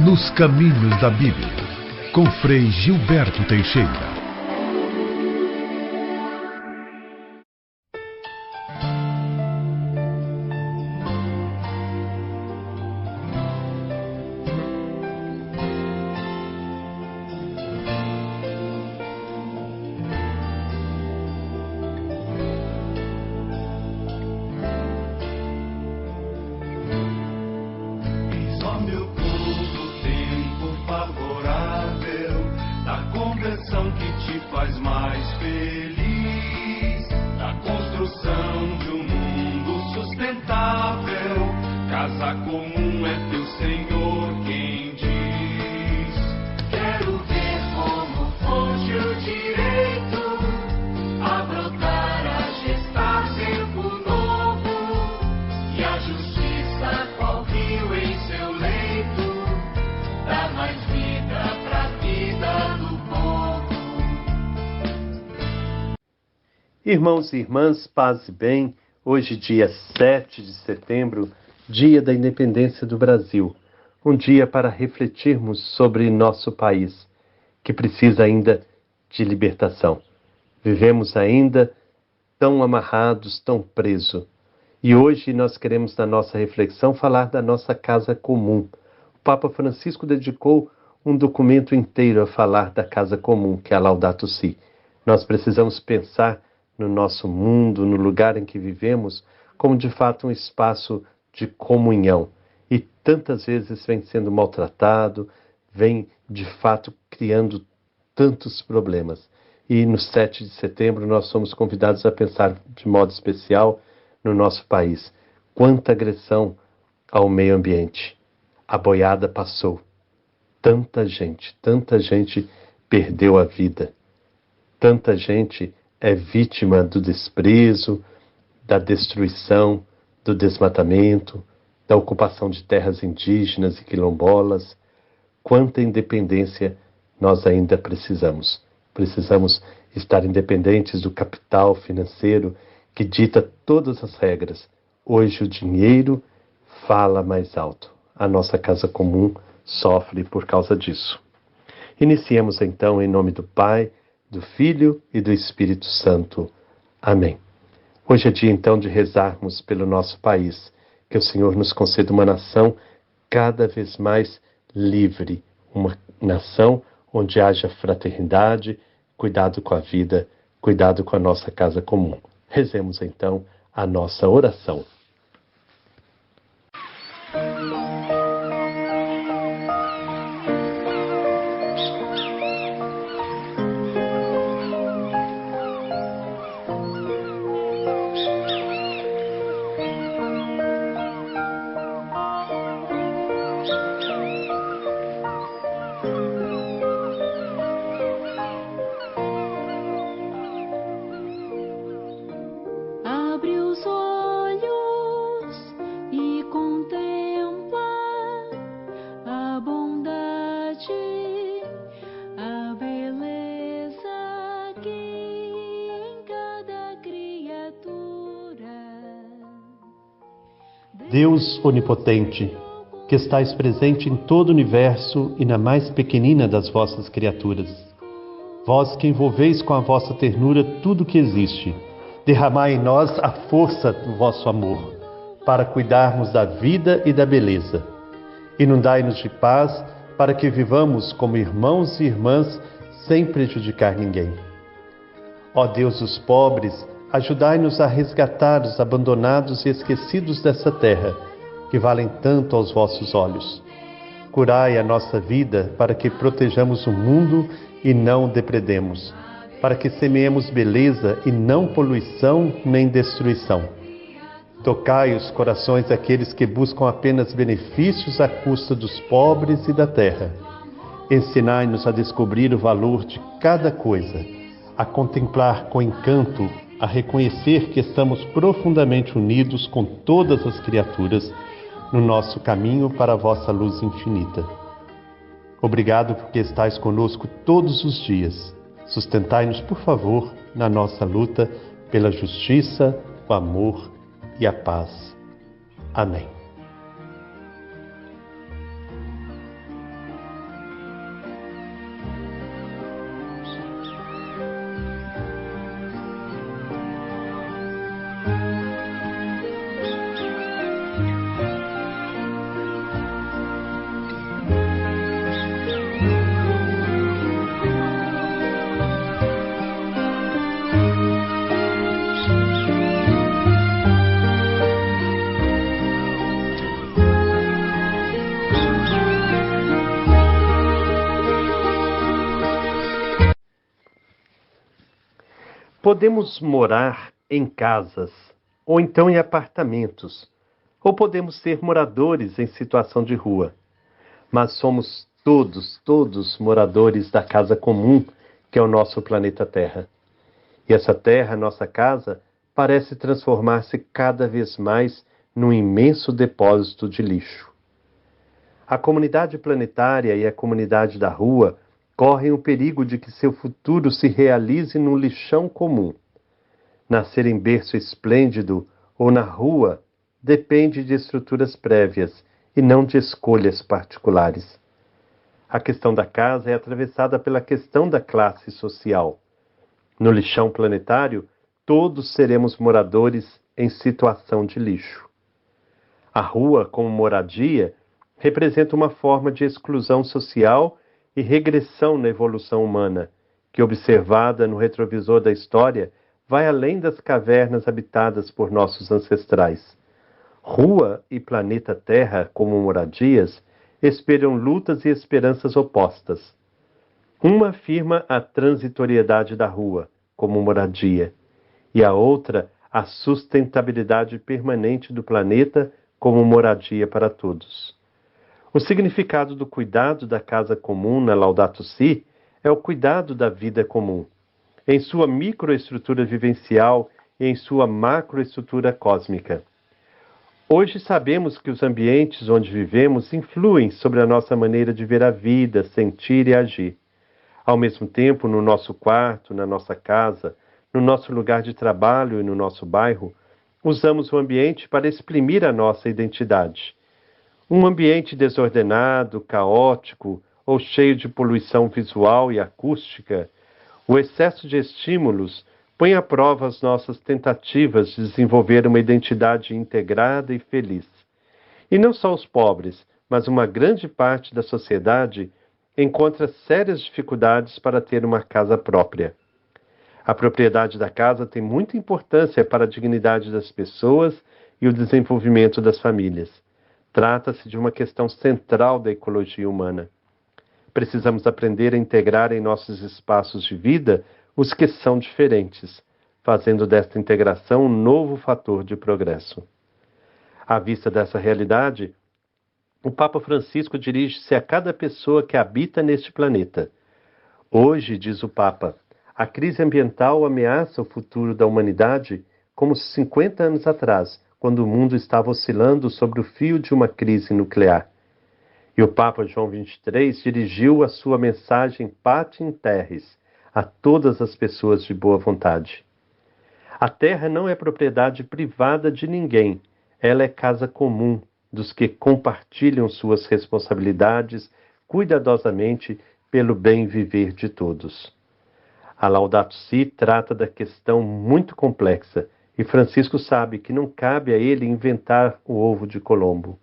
Nos Caminhos da Bíblia, com Frei Gilberto Teixeira. Que te faz mais feliz, da construção de um mundo sustentável. Casa comum é teu Senhor quem diz. Quero ver como fonte o direito a brotar, a gestar tempo novo, e a justiça qual rio em seu leito dá mais vida pra vida do povo. Irmãos e irmãs, paz e bem, hoje dia 7 de setembro, dia da independência do Brasil, um dia para refletirmos sobre nosso país, que precisa ainda de libertação. Vivemos ainda tão amarrados, tão presos. E hoje nós queremos, na nossa reflexão, falar da nossa casa comum. O Papa Francisco dedicou um documento inteiro a falar da casa comum, que é a Laudato Si. Nós precisamos pensar no nosso mundo, no lugar em que vivemos, como de fato um espaço de comunhão. E tantas vezes vem sendo maltratado, vem de fato criando tantos problemas. E no 7 de setembro nós somos convidados a pensar de modo especial no nosso país. Quanta agressão ao meio ambiente. A boiada passou. Tanta gente perdeu a vida. Tanta gente é vítima do desprezo, da destruição, do desmatamento, da ocupação de terras indígenas e quilombolas. Quanta independência nós ainda precisamos. Precisamos estar independentes do capital financeiro que dita todas as regras. Hoje o dinheiro fala mais alto. A nossa casa comum sofre por causa disso. Iniciemos então em nome do Pai, do Filho e do Espírito Santo. Amém. Hoje é dia então de rezarmos pelo nosso país, que o Senhor nos conceda uma nação cada vez mais livre, uma nação onde haja fraternidade, cuidado com a vida, cuidado com a nossa casa comum. Rezemos então a nossa oração. Deus onipotente, que estais presente em todo o universo e na mais pequenina das vossas criaturas, vós que envolveis com a vossa ternura tudo que existe, derramai em nós a força do vosso amor, para cuidarmos da vida e da beleza. Inundai-nos de paz, para que vivamos como irmãos e irmãs, sem prejudicar ninguém. Ó Deus dos pobres, ajudai-nos a resgatar os abandonados e esquecidos dessa terra, que valem tanto aos vossos olhos. Curai a nossa vida para que protejamos o mundo e não o depredemos, para que semeemos beleza e não poluição nem destruição. Tocai os corações daqueles que buscam apenas benefícios à custa dos pobres e da terra. Ensinai-nos a descobrir o valor de cada coisa, a contemplar com encanto, a reconhecer que estamos profundamente unidos com todas as criaturas no nosso caminho para a vossa luz infinita. Obrigado porque estais conosco todos os dias. Sustentai-nos, por favor, na nossa luta pela justiça, o amor e a paz. Amém. Podemos morar em casas, ou então em apartamentos, ou podemos ser moradores em situação de rua. Mas somos todos moradores da casa comum, que é o nosso planeta Terra. E essa Terra, nossa casa, parece transformar-se cada vez mais num imenso depósito de lixo. A comunidade planetária e a comunidade da rua correm o perigo de que seu futuro se realize num lixão comum. Nascer em berço esplêndido ou na rua depende de estruturas prévias e não de escolhas particulares. A questão da casa é atravessada pela questão da classe social. No lixão planetário, todos seremos moradores em situação de lixo. A rua, como moradia, representa uma forma de exclusão social e regressão na evolução humana, que, observada no retrovisor da história, vai além das cavernas habitadas por nossos ancestrais. Rua e planeta Terra, como moradias, espelham lutas e esperanças opostas. Uma afirma a transitoriedade da rua, como moradia, e a outra a sustentabilidade permanente do planeta como moradia para todos. O significado do cuidado da casa comum na Laudato Si é o cuidado da vida comum, em sua microestrutura vivencial e em sua macroestrutura cósmica. Hoje sabemos que os ambientes onde vivemos influem sobre a nossa maneira de ver a vida, sentir e agir. Ao mesmo tempo, no nosso quarto, na nossa casa, no nosso lugar de trabalho e no nosso bairro, usamos o ambiente para exprimir a nossa identidade. Um ambiente desordenado, caótico ou cheio de poluição visual e acústica, o excesso de estímulos põe à prova as nossas tentativas de desenvolver uma identidade integrada e feliz. E não só os pobres, mas uma grande parte da sociedade encontra sérias dificuldades para ter uma casa própria. A propriedade da casa tem muita importância para a dignidade das pessoas e o desenvolvimento das famílias. Trata-se de uma questão central da ecologia humana. Precisamos aprender a integrar em nossos espaços de vida os que são diferentes, fazendo desta integração um novo fator de progresso. À vista dessa realidade, o Papa Francisco dirige-se a cada pessoa que habita neste planeta. Hoje, diz o Papa, a crise ambiental ameaça o futuro da humanidade como 50 anos atrás, quando o mundo estava oscilando sobre o fio de uma crise nuclear. E o Papa João XXIII dirigiu a sua mensagem Pater Terris a todas as pessoas de boa vontade. A terra não é propriedade privada de ninguém, ela é casa comum dos que compartilham suas responsabilidades cuidadosamente pelo bem viver de todos. A Laudato Si trata da questão muito complexa e Francisco sabe que não cabe a ele inventar o ovo de Colombo.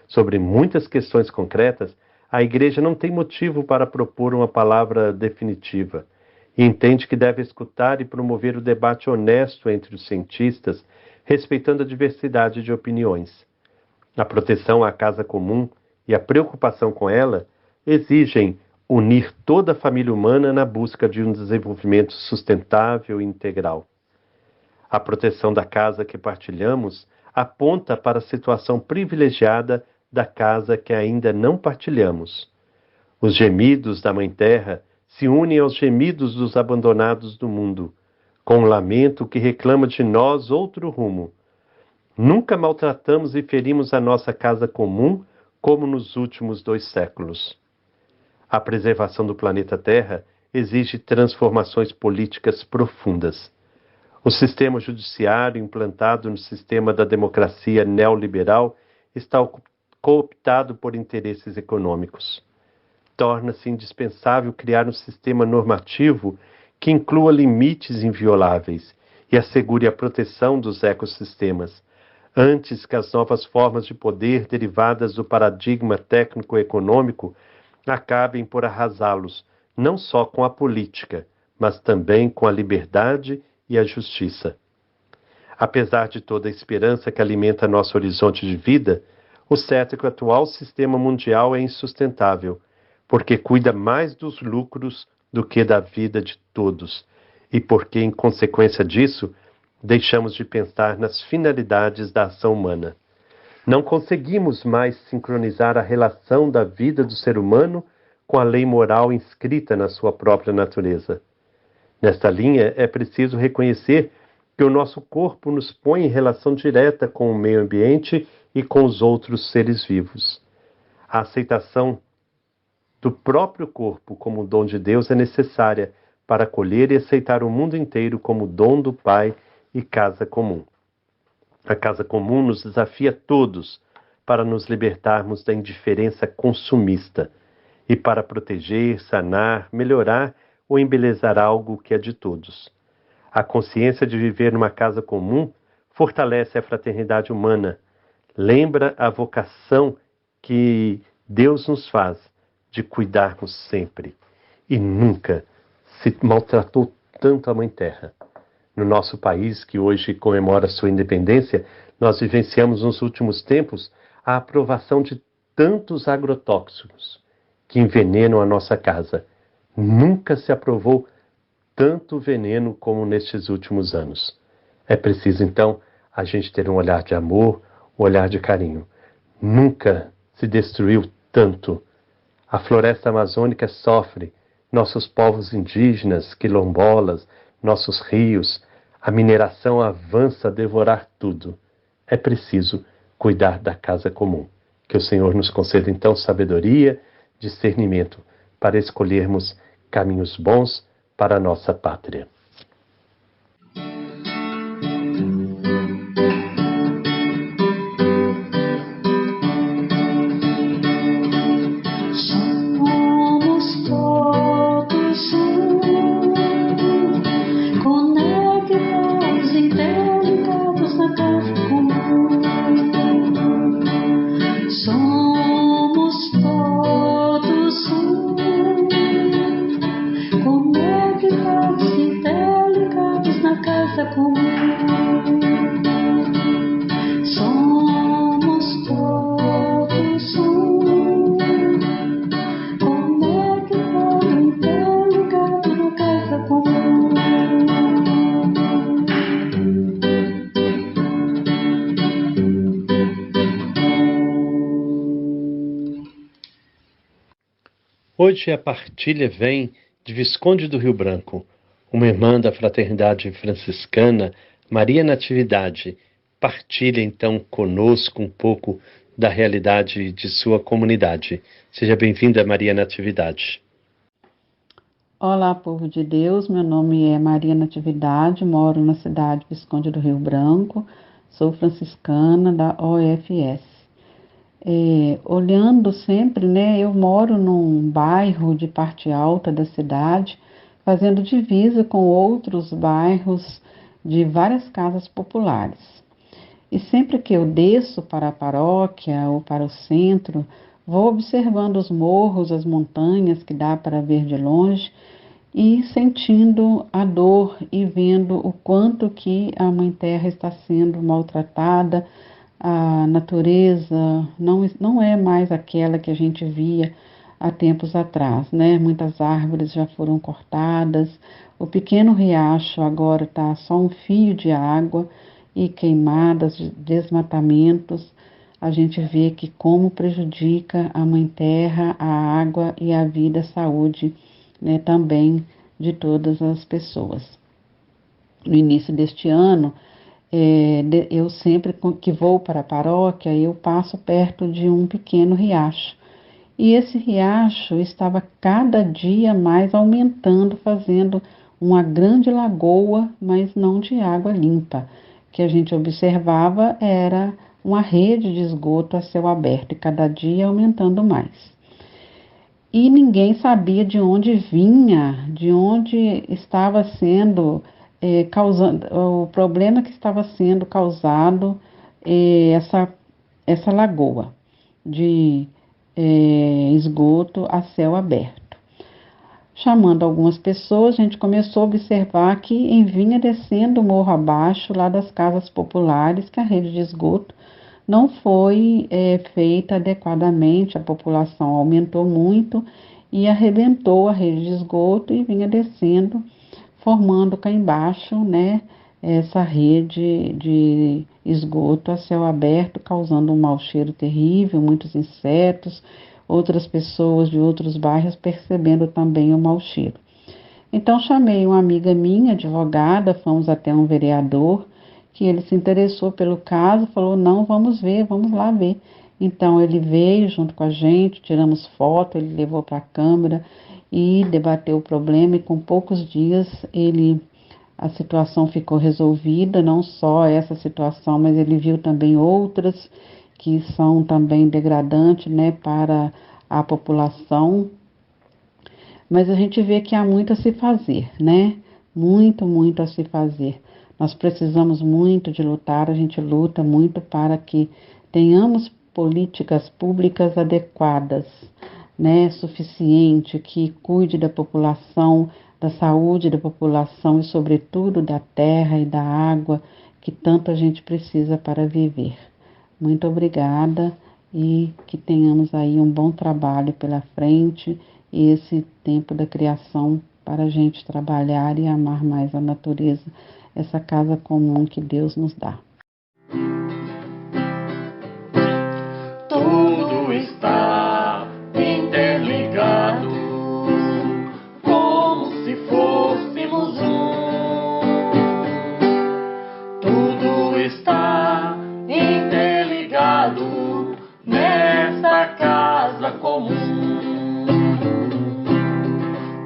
Sobre muitas questões concretas, a Igreja não tem motivo para propor uma palavra definitiva e entende que deve escutar e promover o debate honesto entre os cientistas, respeitando a diversidade de opiniões. A proteção à casa comum e a preocupação com ela exigem unir toda a família humana na busca de um desenvolvimento sustentável e integral. A proteção da casa que partilhamos aponta para a situação privilegiada da casa que ainda não partilhamos. Os gemidos da Mãe Terra se unem aos gemidos dos abandonados do mundo, com um lamento que reclama de nós outro rumo. Nunca maltratamos e ferimos a nossa casa comum como nos últimos 2 séculos. A preservação do planeta Terra exige transformações políticas profundas. O sistema judiciário implantado no sistema da democracia neoliberal está cooptado por interesses econômicos. Torna-se indispensável criar um sistema normativo que inclua limites invioláveis e assegure a proteção dos ecossistemas, antes que as novas formas de poder derivadas do paradigma técnico-econômico acabem por arrasá-los, não só com a política, mas também com a liberdade e a justiça. Apesar de toda a esperança que alimenta nosso horizonte de vida, o certo é que o atual sistema mundial é insustentável, porque cuida mais dos lucros do que da vida de todos, e porque, em consequência disso, deixamos de pensar nas finalidades da ação humana. Não conseguimos mais sincronizar a relação da vida do ser humano com a lei moral inscrita na sua própria natureza. Nesta linha, é preciso reconhecer que o nosso corpo nos põe em relação direta com o meio ambiente e com os outros seres vivos. A aceitação do próprio corpo como dom de Deus é necessária para acolher e aceitar o mundo inteiro como dom do Pai e casa comum. A casa comum nos desafia todos para nos libertarmos da indiferença consumista e para proteger, sanar, melhorar ou embelezar algo que é de todos. A consciência de viver numa casa comum fortalece a fraternidade humana, lembra a vocação que Deus nos faz de cuidarmos sempre. E nunca se maltratou tanto a Mãe Terra. No nosso país, que hoje comemora sua independência, nós vivenciamos nos últimos tempos a aprovação de tantos agrotóxicos que envenenam a nossa casa. Nunca se aprovou tanto veneno como nestes últimos anos. É preciso, então, a gente ter um olhar de amor, um olhar de carinho. Nunca se destruiu tanto. A floresta amazônica sofre, nossos povos indígenas, quilombolas, nossos rios, a mineração avança a devorar tudo. É preciso cuidar da casa comum. Que o Senhor nos conceda, então, sabedoria, discernimento, para escolhermos caminhos bons para a nossa pátria. Somos todos conectados, interligados na casa comum. Somos todos conectados, interligados na casa comum. Somos todos conectados, interligados na casa comum. Hoje a partilha vem de Visconde do Rio Branco, uma irmã da Fraternidade Franciscana, Maria Natividade. Partilha então conosco um pouco da realidade de sua comunidade. Seja bem-vinda, Maria Natividade. Olá, povo de Deus, meu nome é Maria Natividade, moro na cidade Visconde do Rio Branco, sou franciscana da OFS. Olhando sempre, eu moro num bairro de parte alta da cidade, fazendo divisa com outros bairros de várias casas populares. E sempre que eu desço para a paróquia ou para o centro, vou observando os morros, as montanhas que dá para ver de longe e sentindo a dor e vendo o quanto que a Mãe Terra está sendo maltratada. A natureza não é mais aquela que a gente via há tempos atrás, Muitas árvores já foram cortadas, o pequeno riacho agora está só um fio de água e queimadas, desmatamentos. A gente vê que como prejudica a Mãe Terra, a água e a vida, a saúde, também de todas as pessoas. No início deste ano, eu sempre que vou para a paróquia, eu passo perto de um pequeno riacho. E esse riacho estava cada dia mais aumentando, fazendo uma grande lagoa, mas não de água limpa. O que a gente observava era uma rede de esgoto a céu aberto e cada dia aumentando mais. E ninguém sabia de onde vinha, de onde estava sendo causando, o problema que estava sendo causado essa lagoa de esgoto a céu aberto. Chamando algumas pessoas, a gente começou a observar que vinha descendo o morro abaixo, lá das casas populares, que a rede de esgoto não foi feita adequadamente, a população aumentou muito e arrebentou a rede de esgoto e vinha descendo, formando cá embaixo, né, essa rede de esgoto a céu aberto, causando um mau cheiro terrível, muitos insetos, outras pessoas de outros bairros percebendo também o mau cheiro. Então chamei uma amiga minha, advogada, fomos até um vereador, que ele se interessou pelo caso, falou, não, vamos ver, vamos lá ver. Então ele veio junto com a gente, tiramos foto, ele levou para a Câmara e debateu o problema, e com poucos dias a situação ficou resolvida, não só essa situação, mas ele viu também outras que são também degradantes, né, para a população. Mas a gente vê que há muito a se fazer, né? Muito, muito a se fazer. Nós precisamos muito de lutar, a gente luta muito para que tenhamos políticas públicas adequadas, né? Suficiente, que cuide da população, da saúde da população e, sobretudo, da terra e da água que tanta gente precisa para viver. Muito obrigada e que tenhamos aí um bom trabalho pela frente e esse tempo da criação para a gente trabalhar e amar mais a natureza, essa casa comum que Deus nos dá. Tudo está interligado, como se fôssemos um. Tudo está interligado nesta casa comum.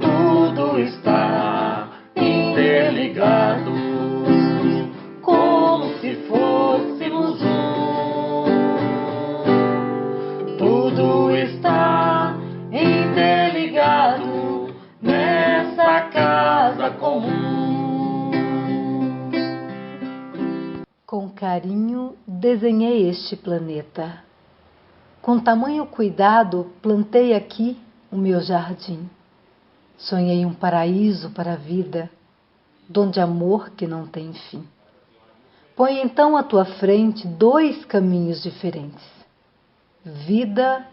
Tudo está interligado, como se fôssemos um. Tudo está interligado nessa casa comum. Com carinho desenhei este planeta. Com tamanho cuidado plantei aqui o meu jardim. Sonhei um paraíso para a vida, donde amor que não tem fim. Põe então à tua frente dois caminhos diferentes: vida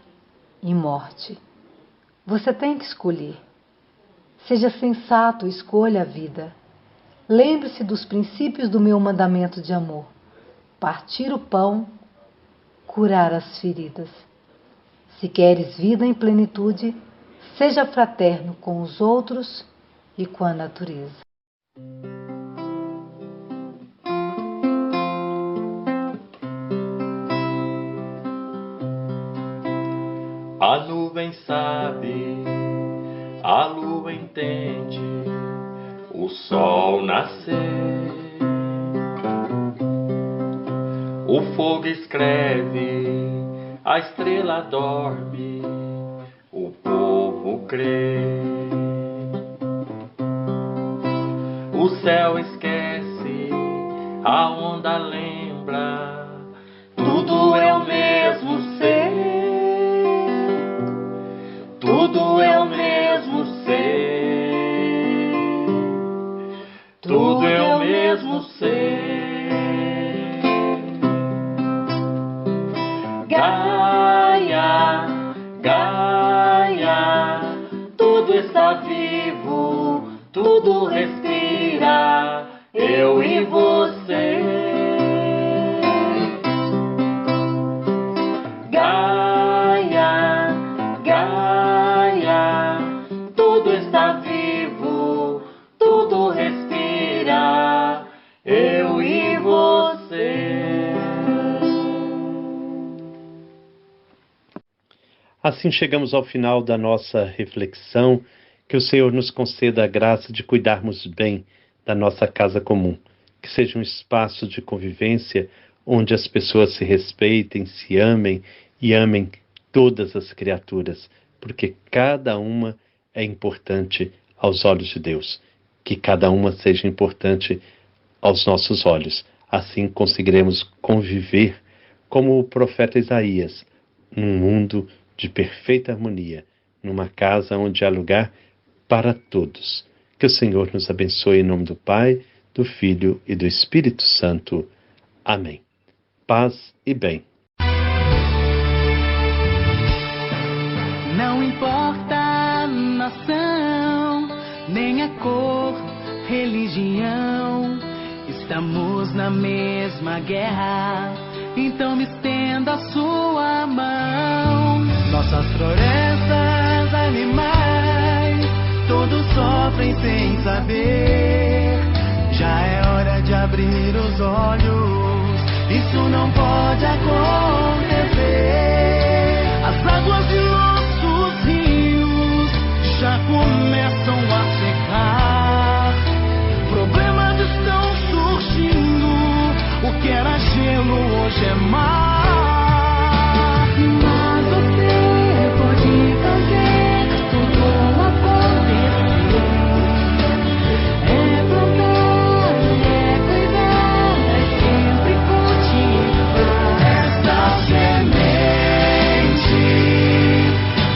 e morte. Você tem que escolher. Seja sensato, escolha a vida. Lembre-se dos princípios do meu mandamento de amor: partir o pão, curar as feridas. Se queres vida em plenitude, seja fraterno com os outros e com a natureza. A nuvem sabe, a lua entende, o sol nascer. O fogo escreve, a estrela dorme, o povo crê. O céu esquece, a onda lembra, tudo é o mesmo ser. Tudo é o mesmo ser. Tudo é o mesmo ser. Gaia, Gaia, tudo está vivo, tudo respira, eu e você. Gaia, Gaia, tudo está vivo, tudo respira, eu e você. Assim chegamos ao final da nossa reflexão. Que o Senhor nos conceda a graça de cuidarmos bem da nossa casa comum, que seja um espaço de convivência onde as pessoas se respeitem, se amem e amem todas as criaturas, porque cada uma é importante aos olhos de Deus. Que cada uma seja importante aos nossos olhos. Assim conseguiremos conviver como o profeta Isaías, num mundo de perfeita harmonia, numa casa onde há lugar para todos. Que o Senhor nos abençoe em nome do Pai, do Filho e do Espírito Santo. Amém. Paz e bem. Não importa a nação, nem a cor, religião, estamos na mesma guerra, então me estenda a sua mão. Nossas florestas, animais, todos sofrem sem saber. Já é hora de abrir os olhos, isso não pode acontecer. As águas de nossos rios já começam a secar. Problemas estão surgindo, o que era gelo hoje é mar. Mas você pode fazer tudo acontecer. É plantar, é cuidar, é sempre cultivar essa semente.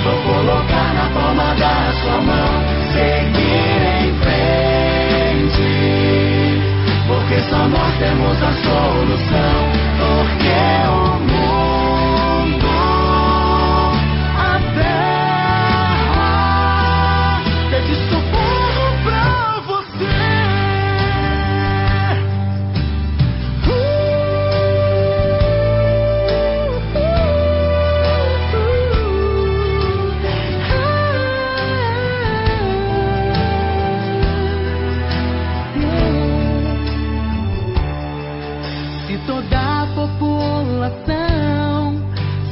Vou colocar na palma da sua mão, seguir em frente, porque só nós temos a solução. Porque o mundo, a terra, pede socorro pra você. Se toda a população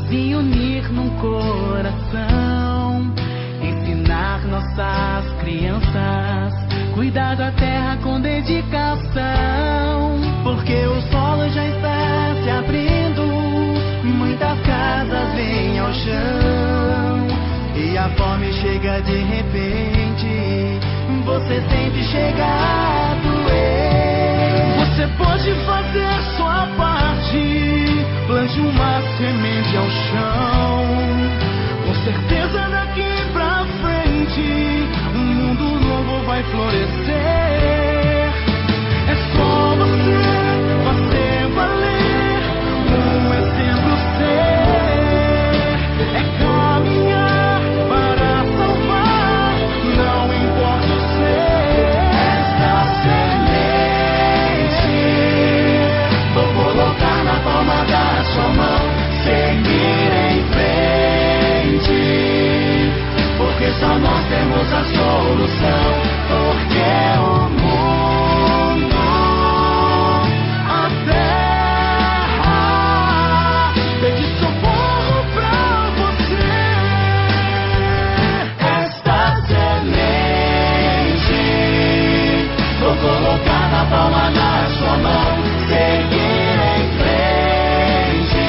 se unir num coração, ensinar nossas crianças, cuidar da terra com dedicação, porque o solo já está se abrindo, muitas casas vêm ao chão, e a fome chega de repente, você sente chegar a doer. Você pode fazer sua parte, plante uma semente ao chão, com certeza daqui pra frente um mundo novo vai florescer. É só você fazer valer, um exemplo ser, é caminhar para salvar, não importa o ser. Esta semente vou colocar na palma da sua mão, seguir em frente, porque só nós temos a solução. Porque o mundo, a terra, pede socorro pra você. Esta semente vou colocar na palma da sua mão, seguir em frente,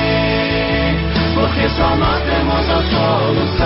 porque só nós temos a solução.